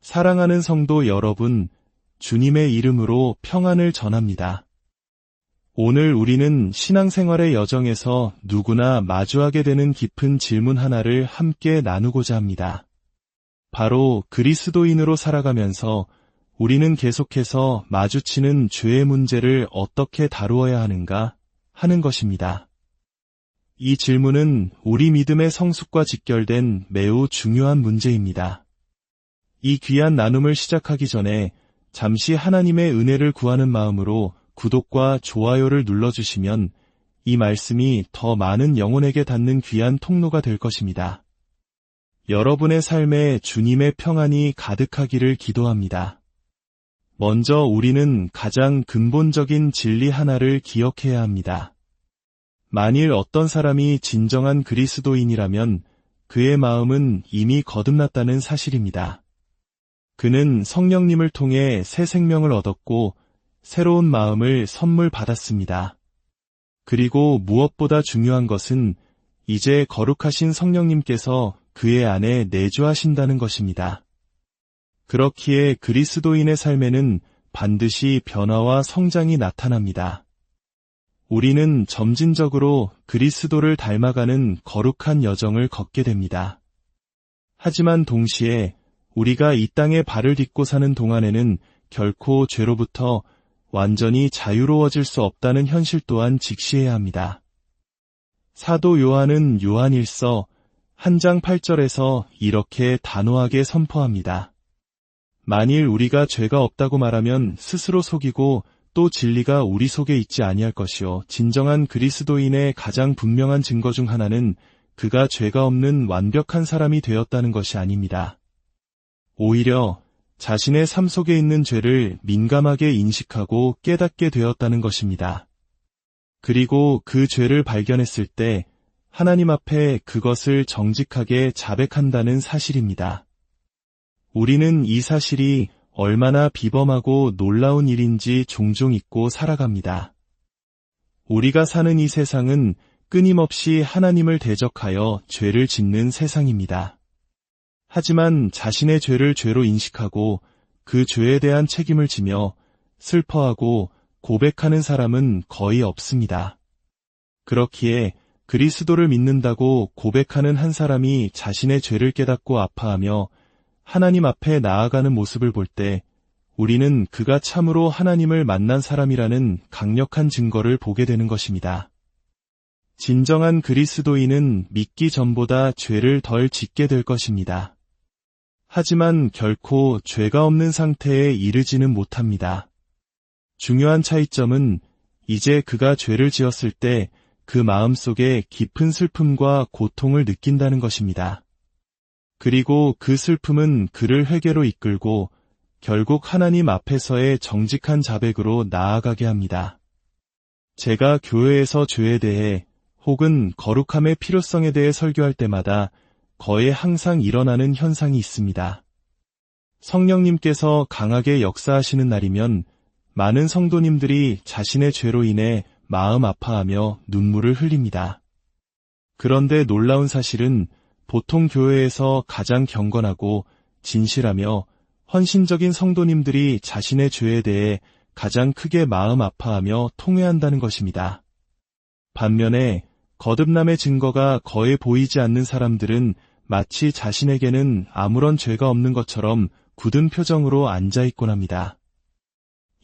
사랑하는 성도 여러분, 주님의 이름으로 평안을 전합니다. 오늘 우리는 신앙생활의 여정에서 누구나 마주하게 되는 깊은 질문 하나를 함께 나누고자 합니다. 바로 그리스도인으로 살아가면서 우리는 계속해서 마주치는 죄의 문제를 어떻게 다루어야 하는가 하는 것입니다. 이 질문은 우리 믿음의 성숙과 직결된 매우 중요한 문제입니다. 이 귀한 나눔을 시작하기 전에 잠시 하나님의 은혜를 구하는 마음으로 구독과 좋아요를 눌러주시면 이 말씀이 더 많은 영혼에게 닿는 귀한 통로가 될 것입니다. 여러분의 삶에 주님의 평안이 가득하기를 기도합니다. 먼저 우리는 가장 근본적인 진리 하나를 기억해야 합니다. 만일 어떤 사람이 진정한 그리스도인이라면 그의 마음은 이미 거듭났다는 사실입니다. 그는 성령님을 통해 새 생명을 얻었고 새로운 마음을 선물 받았습니다. 그리고 무엇보다 중요한 것은 이제 거룩하신 성령님께서 그의 안에 내주하신다는 것입니다. 그렇기에 그리스도인의 삶에는 반드시 변화와 성장이 나타납니다. 우리는 점진적으로 그리스도를 닮아가는 거룩한 여정을 걷게 됩니다. 하지만 동시에 우리가 이 땅에 발을 딛고 사는 동안에는 결코 죄로부터 완전히 자유로워질 수 없다는 현실 또한 직시해야 합니다. 사도 요한은 요한 1서 1장 8절에서 이렇게 단호하게 선포합니다. 만일 우리가 죄가 없다고 말하면 스스로 속이고 또 진리가 우리 속에 있지 아니할 것이요 진정한 그리스도인의 가장 분명한 증거 중 하나는 그가 죄가 없는 완벽한 사람이 되었다는 것이 아닙니다. 오히려 자신의 삶 속에 있는 죄를 민감하게 인식하고 깨닫게 되었다는 것입니다. 그리고 그 죄를 발견했을 때 하나님 앞에 그것을 정직하게 자백한다는 사실입니다. 우리는 이 사실이 얼마나 비범하고 놀라운 일인지 종종 잊고 살아갑니다. 우리가 사는 이 세상은 끊임없이 하나님을 대적하여 죄를 짓는 세상입니다. 하지만 자신의 죄를 죄로 인식하고 그 죄에 대한 책임을 지며 슬퍼하고 고백하는 사람은 거의 없습니다. 그렇기에 그리스도를 믿는다고 고백하는 한 사람이 자신의 죄를 깨닫고 아파하며 하나님 앞에 나아가는 모습을 볼 때 우리는 그가 참으로 하나님을 만난 사람이라는 강력한 증거를 보게 되는 것입니다. 진정한 그리스도인은 믿기 전보다 죄를 덜 짓게 될 것입니다. 하지만 결코 죄가 없는 상태에 이르지는 못합니다. 중요한 차이점은 이제 그가 죄를 지었을 때 그 마음속에 깊은 슬픔과 고통을 느낀다는 것입니다. 그리고 그 슬픔은 그를 회개로 이끌고 결국 하나님 앞에서의 정직한 자백으로 나아가게 합니다. 제가 교회에서 죄에 대해 혹은 거룩함의 필요성에 대해 설교할 때마다 거의 항상 일어나는 현상이 있습니다. 성령님께서 강하게 역사하시는 날이면 많은 성도님들이 자신의 죄로 인해 마음 아파하며 눈물을 흘립니다. 그런데 놀라운 사실은 보통 교회에서 가장 경건하고 진실하며 헌신적인 성도님들이 자신의 죄에 대해 가장 크게 마음 아파하며 통회한다는 것입니다. 반면에 거듭남의 증거가 거의 보이지 않는 사람들은 마치 자신에게는 아무런 죄가 없는 것처럼 굳은 표정으로 앉아있곤 합니다.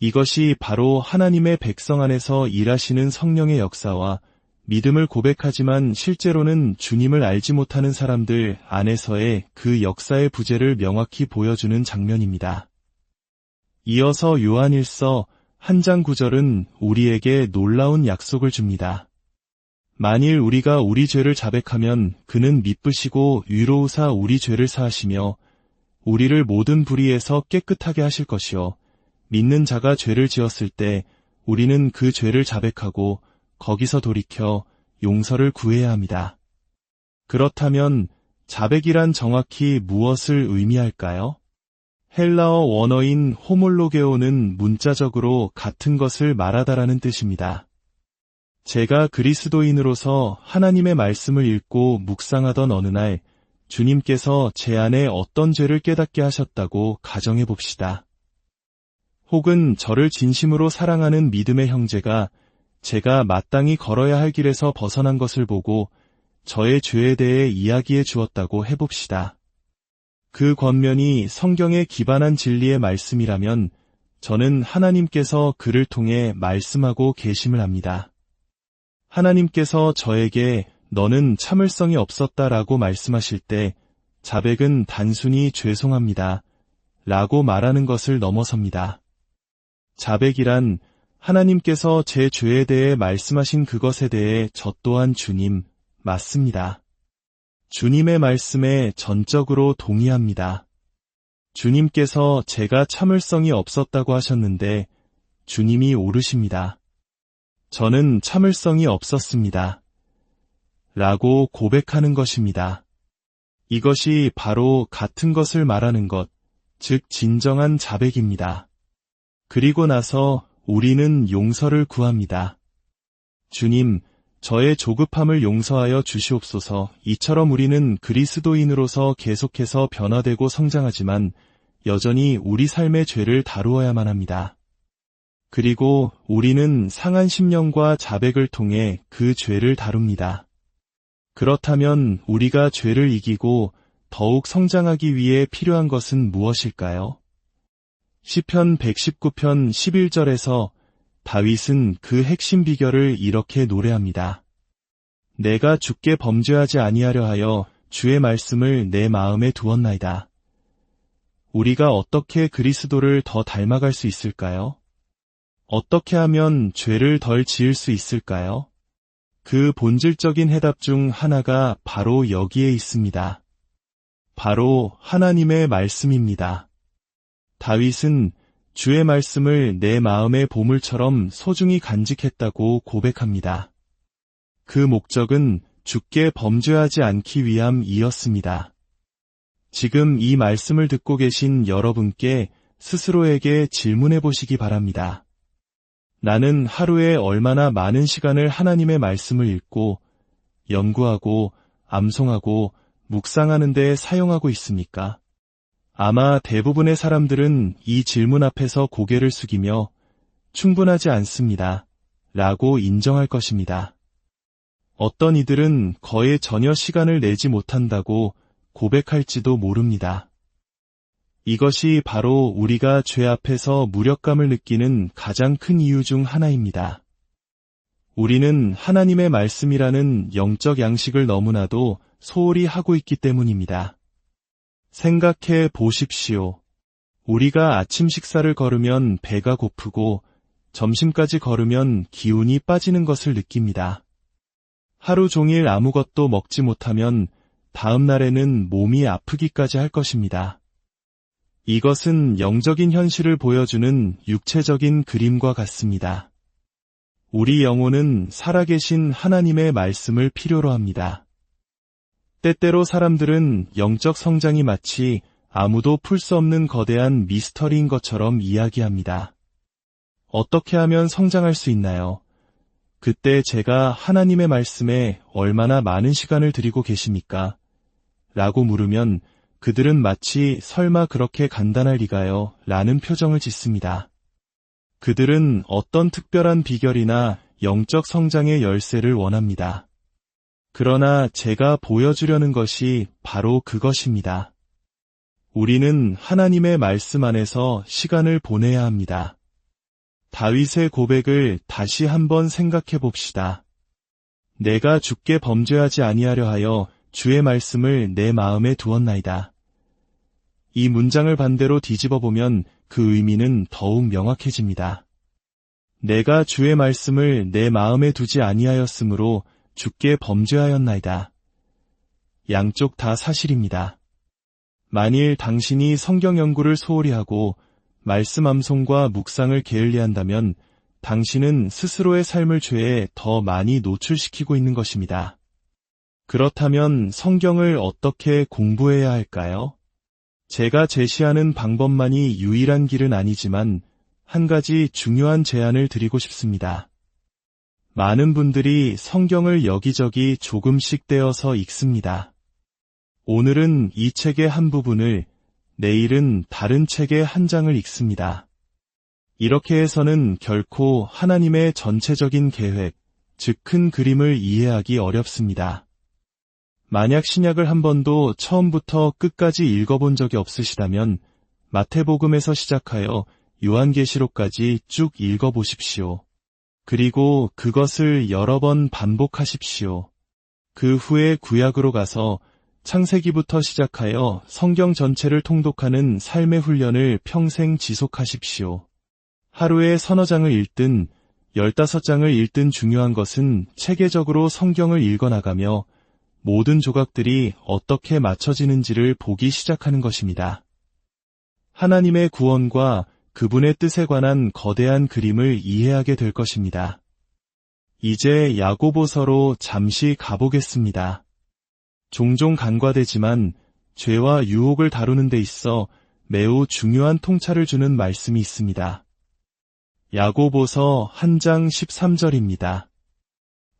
이것이 바로 하나님의 백성 안에서 일하시는 성령의 역사와 믿음을 고백하지만 실제로는 주님을 알지 못하는 사람들 안에서의 그 역사의 부재를 명확히 보여주는 장면입니다. 이어서 요한 1서 1장 9절은 우리에게 놀라운 약속을 줍니다. 만일 우리가 우리 죄를 자백하면 그는 미쁘시고 위로우사 우리 죄를 사하시며 우리를 모든 불의에서 깨끗하게 하실 것이요 믿는 자가 죄를 지었을 때 우리는 그 죄를 자백하고 거기서 돌이켜 용서를 구해야 합니다. 그렇다면 자백이란 정확히 무엇을 의미할까요? 헬라어 원어인 호몰로게오는 문자적으로 같은 것을 말하다라는 뜻입니다. 제가 그리스도인으로서 하나님의 말씀을 읽고 묵상하던 어느 날 주님께서 제 안에 어떤 죄를 깨닫게 하셨다고 가정해 봅시다. 혹은 저를 진심으로 사랑하는 믿음의 형제가 제가 마땅히 걸어야 할 길에서 벗어난 것을 보고 저의 죄에 대해 이야기해 주었다고 해봅시다. 그 권면이 성경에 기반한 진리의 말씀이라면 저는 하나님께서 그를 통해 말씀하고 계심을 압니다. 하나님께서 저에게 너는 참을성이 없었다라고 말씀하실 때 자백은 단순히 죄송합니다 라고 말하는 것을 넘어섭니다. 자백이란 하나님께서 제 죄에 대해 말씀하신 그것에 대해 저 또한 주님, 맞습니다. 주님의 말씀에 전적으로 동의합니다. 주님께서 제가 참을성이 없었다고 하셨는데 주님이 옳으십니다. 저는 참을성이 없었습니다. 라고 고백하는 것입니다. 이것이 바로 같은 것을 말하는 것, 즉 진정한 자백입니다. 그리고 나서 우리는 용서를 구합니다. 주님, 저의 조급함을 용서하여 주시옵소서. 이처럼 우리는 그리스도인으로서 계속해서 변화되고 성장하지만 여전히 우리 삶의 죄를 다루어야만 합니다. 그리고 우리는 상한 심령과 자백을 통해 그 죄를 다룹니다. 그렇다면 우리가 죄를 이기고 더욱 성장하기 위해 필요한 것은 무엇일까요? 시편 119편 11절에서 다윗은 그 핵심 비결을 이렇게 노래합니다. 내가 주께 범죄하지 아니하려 하여 주의 말씀을 내 마음에 두었나이다. 우리가 어떻게 그리스도를 더 닮아갈 수 있을까요? 어떻게 하면 죄를 덜 지을 수 있을까요? 그 본질적인 해답 중 하나가 바로 여기에 있습니다. 바로 하나님의 말씀입니다. 다윗은 주의 말씀을 내 마음의 보물처럼 소중히 간직했다고 고백합니다. 그 목적은 주께 범죄하지 않기 위함이었습니다. 지금 이 말씀을 듣고 계신 여러분께 스스로에게 질문해 보시기 바랍니다. 나는 하루에 얼마나 많은 시간을 하나님의 말씀을 읽고 연구하고 암송하고 묵상하는 데 사용하고 있습니까? 아마 대부분의 사람들은 이 질문 앞에서 고개를 숙이며 충분하지 않습니다. 라고 인정할 것입니다. 어떤 이들은 거의 전혀 시간을 내지 못한다고 고백할지도 모릅니다. 이것이 바로 우리가 죄 앞에서 무력감을 느끼는 가장 큰 이유 중 하나입니다. 우리는 하나님의 말씀이라는 영적 양식을 너무나도 소홀히 하고 있기 때문입니다. 생각해 보십시오. 우리가 아침 식사를 거르면 배가 고프고 점심까지 거르면 기운이 빠지는 것을 느낍니다. 하루 종일 아무것도 먹지 못하면 다음 날에는 몸이 아프기까지 할 것입니다. 이것은 영적인 현실을 보여주는 육체적인 그림과 같습니다. 우리 영혼은 살아계신 하나님의 말씀을 필요로 합니다. 때때로 사람들은 영적 성장이 마치 아무도 풀 수 없는 거대한 미스터리인 것처럼 이야기합니다. 어떻게 하면 성장할 수 있나요? 그때 제가 하나님의 말씀에 얼마나 많은 시간을 들이고 계십니까? 라고 물으면 그들은 마치 설마 그렇게 간단할 리가요? 라는 표정을 짓습니다. 그들은 어떤 특별한 비결이나 영적 성장의 열쇠를 원합니다. 그러나 제가 보여주려는 것이 바로 그것입니다. 우리는 하나님의 말씀 안에서 시간을 보내야 합니다. 다윗의 고백을 다시 한번 생각해 봅시다. 내가 주께 범죄하지 아니하려 하여 주의 말씀을 내 마음에 두었나이다. 이 문장을 반대로 뒤집어 보면 그 의미는 더욱 명확해집니다. 내가 주의 말씀을 내 마음에 두지 아니하였으므로 주께 범죄하였나이다. 양쪽 다 사실입니다. 만일 당신이 성경 연구를 소홀히 하고 말씀 암송과 묵상을 게을리한다면 당신은 스스로의 삶을 죄에 더 많이 노출시키고 있는 것입니다. 그렇다면 성경을 어떻게 공부해야 할까요? 제가 제시하는 방법만이 유일한 길은 아니지만 한 가지 중요한 제안을 드리고 싶습니다. 많은 분들이 성경을 여기저기 조금씩 떼어서 읽습니다. 오늘은 이 책의 한 부분을, 내일은 다른 책의 한 장을 읽습니다. 이렇게 해서는 결코 하나님의 전체적인 계획, 즉 큰 그림을 이해하기 어렵습니다. 만약 신약을 한 번도 처음부터 끝까지 읽어본 적이 없으시다면 마태복음에서 시작하여 요한계시록까지 쭉 읽어보십시오. 그리고 그것을 여러 번 반복하십시오. 그 후에 구약으로 가서 창세기부터 시작하여 성경 전체를 통독하는 삶의 훈련을 평생 지속하십시오. 하루에 서너 장을 읽든 15장을 읽든 중요한 것은 체계적으로 성경을 읽어나가며 모든 조각들이 어떻게 맞춰지는지를 보기 시작하는 것입니다. 하나님의 구원과 그분의 뜻에 관한 거대한 그림을 이해하게 될 것입니다. 이제 야고보서로 잠시 가보겠습니다. 종종 간과되지만 죄와 유혹을 다루는 데 있어 매우 중요한 통찰을 주는 말씀이 있습니다. 야고보서 1장 13절입니다.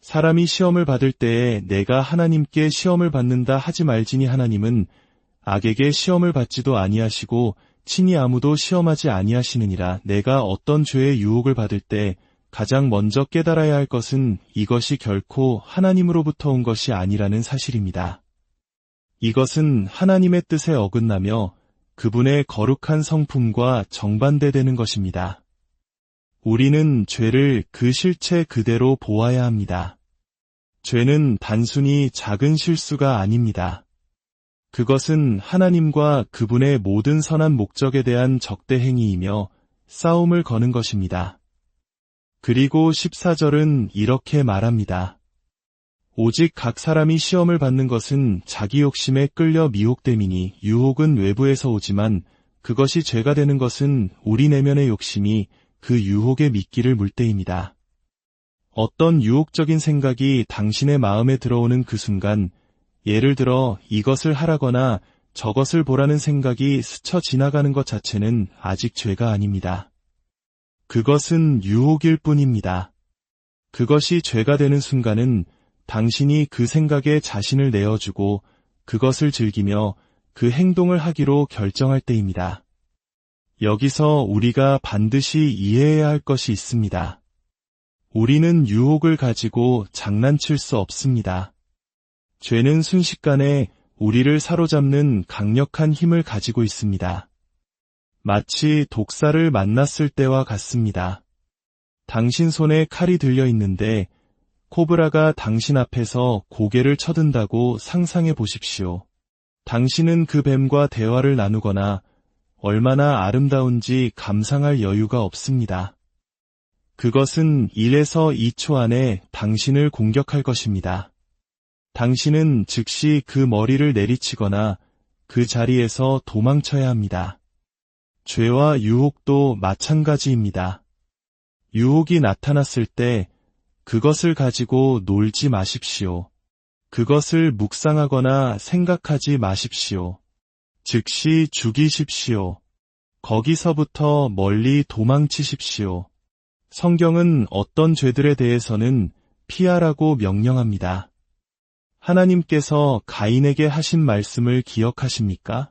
사람이 시험을 받을 때에 내가 하나님께 시험을 받는다 하지 말지니 하나님은 악에게 시험을 받지도 아니하시고 친히 아무도 시험하지 아니하시느니라. 내가 어떤 죄의 유혹을 받을 때 가장 먼저 깨달아야 할 것은 이것이 결코 하나님으로부터 온 것이 아니라는 사실입니다. 이것은 하나님의 뜻에 어긋나며 그분의 거룩한 성품과 정반대되는 것입니다. 우리는 죄를 그 실체 그대로 보아야 합니다. 죄는 단순히 작은 실수가 아닙니다. 그것은 하나님과 그분의 모든 선한 목적에 대한 적대 행위이며 싸움을 거는 것입니다. 그리고 14절은 이렇게 말합니다. 오직 각 사람이 시험을 받는 것은 자기 욕심에 끌려 미혹됨이니 유혹은 외부에서 오지만 그것이 죄가 되는 것은 우리 내면의 욕심이 그 유혹에 미끼를 물 때입니다. 어떤 유혹적인 생각이 당신의 마음에 들어오는 그 순간, 예를 들어 이것을 하라거나 저것을 보라는 생각이 스쳐 지나가는 것 자체는 아직 죄가 아닙니다. 그것은 유혹일 뿐입니다. 그것이 죄가 되는 순간은 당신이 그 생각에 자신을 내어주고 그것을 즐기며 그 행동을 하기로 결정할 때입니다. 여기서 우리가 반드시 이해해야 할 것이 있습니다. 우리는 유혹을 가지고 장난칠 수 없습니다. 죄는 순식간에 우리를 사로잡는 강력한 힘을 가지고 있습니다. 마치 독사를 만났을 때와 같습니다. 당신 손에 칼이 들려 있는데 코브라가 당신 앞에서 고개를 쳐든다고 상상해 보십시오. 당신은 그 뱀과 대화를 나누거나 얼마나 아름다운지 감상할 여유가 없습니다. 그것은 1에서 2초 안에 당신을 공격할 것입니다. 당신은 즉시 그 머리를 내리치거나 그 자리에서 도망쳐야 합니다. 죄와 유혹도 마찬가지입니다. 유혹이 나타났을 때 그것을 가지고 놀지 마십시오. 그것을 묵상하거나 생각하지 마십시오. 즉시 죽이십시오. 거기서부터 멀리 도망치십시오. 성경은 어떤 죄들에 대해서는 피하라고 명령합니다. 하나님께서 가인에게 하신 말씀을 기억하십니까?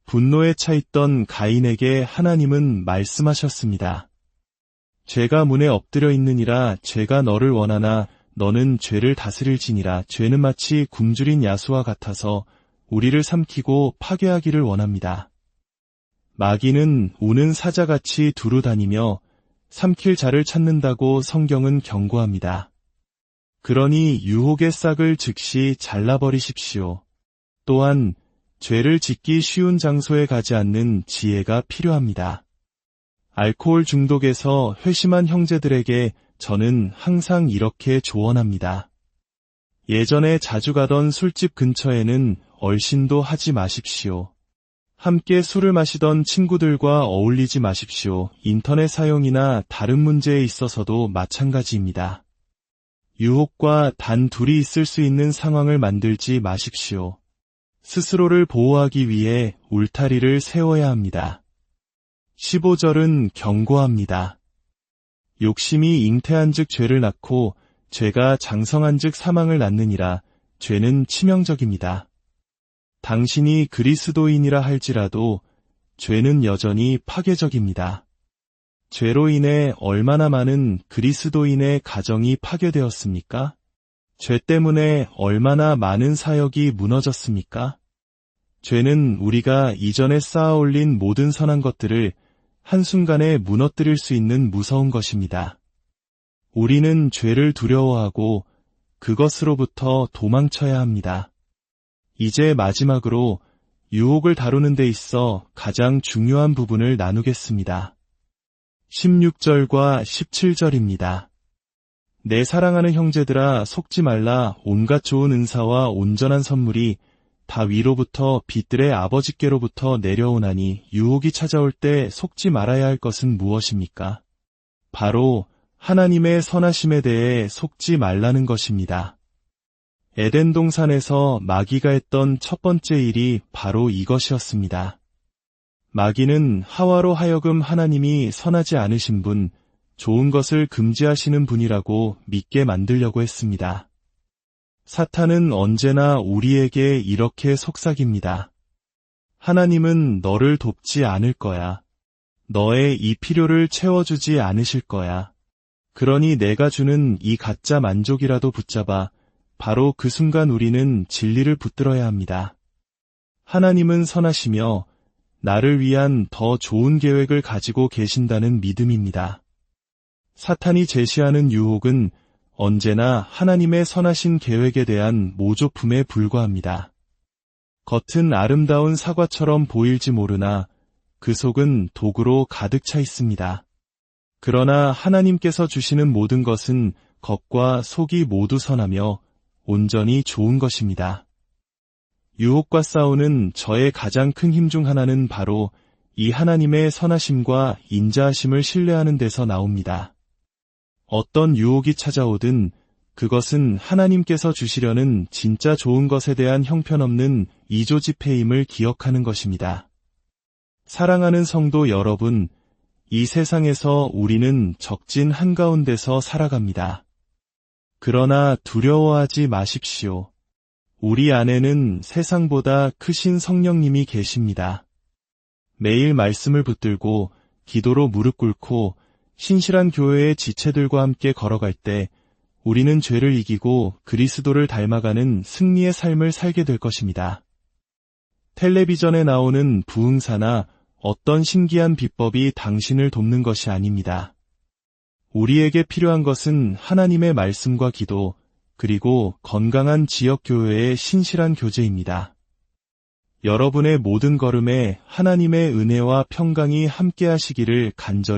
분노에 차 있던 가인에게 하나님은 말씀하셨습니다. 죄가 문에 엎드려 있느니라 죄가 너를 원하나 너는 죄를 다스릴지니라. 죄는 마치 굶주린 야수와 같아서 우리를 삼키고 파괴하기를 원합니다. 마귀는 우는 사자같이 두루 다니며 삼킬 자를 찾는다고 성경은 경고합니다. 그러니 유혹의 싹을 즉시 잘라버리십시오. 또한 죄를 짓기 쉬운 장소에 가지 않는 지혜가 필요합니다. 알코올 중독에서 회심한 형제들에게 저는 항상 이렇게 조언합니다. 예전에 자주 가던 술집 근처에는 얼씬도 하지 마십시오. 함께 술을 마시던 친구들과 어울리지 마십시오. 인터넷 사용이나 다른 문제에 있어서도 마찬가지입니다. 유혹과 단 둘이 있을 수 있는 상황을 만들지 마십시오. 스스로를 보호하기 위해 울타리를 세워야 합니다. 15절은 경고합니다. 욕심이 잉태한즉 죄를 낳고 죄가 장성한즉 사망을 낳느니라. 죄는 치명적입니다. 당신이 그리스도인이라 할지라도 죄는 여전히 파괴적입니다. 죄로 인해 얼마나 많은 그리스도인의 가정이 파괴되었습니까? 죄 때문에 얼마나 많은 사역이 무너졌습니까? 죄는 우리가 이전에 쌓아올린 모든 선한 것들을 한순간에 무너뜨릴 수 있는 무서운 것입니다. 우리는 죄를 두려워하고 그것으로부터 도망쳐야 합니다. 이제 마지막으로 유혹을 다루는 데 있어 가장 중요한 부분을 나누겠습니다. 16절과 17절입니다. 내 사랑하는 형제들아, 속지 말라. 온갖 좋은 은사와 온전한 선물이 다 위로부터 빛들의 아버지께로부터 내려오나니 유혹이 찾아올 때 속지 말아야 할 것은 무엇입니까? 바로 하나님의 선하심에 대해 속지 말라는 것입니다. 에덴 동산에서 마귀가 했던 첫 번째 일이 바로 이것이었습니다. 마귀는 하와로 하여금 하나님이 선하지 않으신 분, 좋은 것을 금지하시는 분이라고 믿게 만들려고 했습니다. 사탄은 언제나 우리에게 이렇게 속삭입니다. 하나님은 너를 돕지 않을 거야. 너의 이 필요를 채워주지 않으실 거야. 그러니 내가 주는 이 가짜 만족이라도 붙잡아. 바로 그 순간 우리는 진리를 붙들어야 합니다. 하나님은 선하시며 나를 위한 더 좋은 계획을 가지고 계신다는 믿음입니다. 사탄이 제시하는 유혹은 언제나 하나님의 선하신 계획에 대한 모조품에 불과합니다. 겉은 아름다운 사과처럼 보일지 모르나 그 속은 독으로 가득 차 있습니다. 그러나 하나님께서 주시는 모든 것은 겉과 속이 모두 선하며 온전히 좋은 것입니다. 유혹과 싸우는 저의 가장 큰 힘 중 하나는 바로 이 하나님의 선하심과 인자하심을 신뢰하는 데서 나옵니다. 어떤 유혹이 찾아오든 그것은 하나님께서 주시려는 진짜 좋은 것에 대한 형편없는 이조지폐임을 기억하는 것입니다. 사랑하는 성도 여러분, 이 세상에서 우리는 적진 한가운데서 살아갑니다. 그러나 두려워하지 마십시오. 우리 안에는 세상보다 크신 성령님이 계십니다. 매일 말씀을 붙들고 기도로 무릎 꿇고 신실한 교회의 지체들과 함께 걸어갈 때 우리는 죄를 이기고 그리스도를 닮아가는 승리의 삶을 살게 될 것입니다. 텔레비전에 나오는 부흥사나 어떤 신기한 비법이 당신을 돕는 것이 아닙니다. 우리에게 필요한 것은 하나님의 말씀과 기도, 그리고 건강한 지역교회의 신실한 교제입니다. 여러분의 모든 걸음에 하나님의 은혜와 평강이 함께 하시기를 간절히